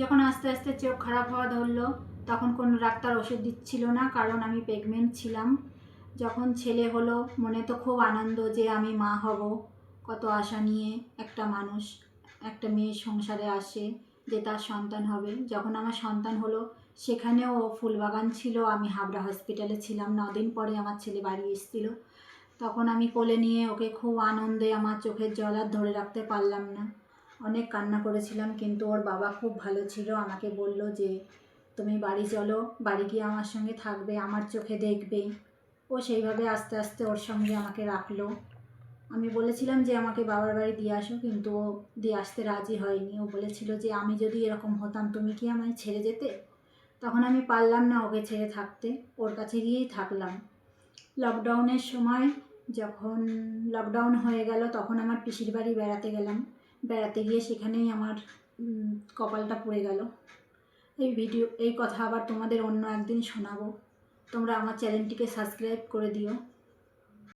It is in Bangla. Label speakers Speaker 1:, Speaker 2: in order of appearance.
Speaker 1: যখন আস্তে আস্তে চোখ খারাপ হওয়া ধরলো তখন কোনো ডাক্তার ওষুধ দিচ্ছিল না, কারণ আমি প্রেগনেন্ট ছিলাম। যখন ছেলে হলো মনে তো খুব আনন্দ যে আমি মা হব। কত আশা নিয়ে একটা মানুষ একটা মেয়ের সংসারে আসে যে তার সন্তান হবে। যখন আমার সন্তান হলো সেখানেও ফুলবাগান ছিল, আমি হাবড়া হসপিটালে ছিলাম। 9 দিন পরে আমার ছেলে বাড়ি এসেছিলো। তখন আমি কোলে নিয়ে ওকে খুব আনন্দে, আমার চোখের জল আর ধরে রাখতে পারলাম না, অনেক কান্না করেছিলাম। কিন্তু ওর বাবা খুব ভালো ছিল, আমাকে বলল যে তুমি বাড়ি চলো, বাড়ি গিয়ে আমার সঙ্গে থাকবে, আমার চোখে দেখবে। ও সেইভাবে আস্তে আস্তে ওর সঙ্গে আমাকে রাখলো। আমি বলেছিলাম যে আমাকে বাবার বাড়ি দিয়ে আসো, কিন্তু ও দিয়ে আসতে রাজি হয়নি। ও বলেছিল যে আমি যদি এরকম হতাম তুমি কি আমায় ছেড়ে যেতে? তখন আমি পারলাম না ওকে ছেড়ে থাকতে, ওর কাছে গিয়েই থাকলাম। লকডাউনের সময় যখন লকডাউন হয়ে গেল তখন আমার পিসির বাড়ি বেড়াতে গেলাম। বেড়াতে গিয়ে সেখানেই আমার কপালটা পুড়ে গেল। এই কথা আবার তোমাদের অন্য একদিন শোনাবো। তোমরা আমার চ্যানেলটিকে সাবস্ক্রাইব করে দিও।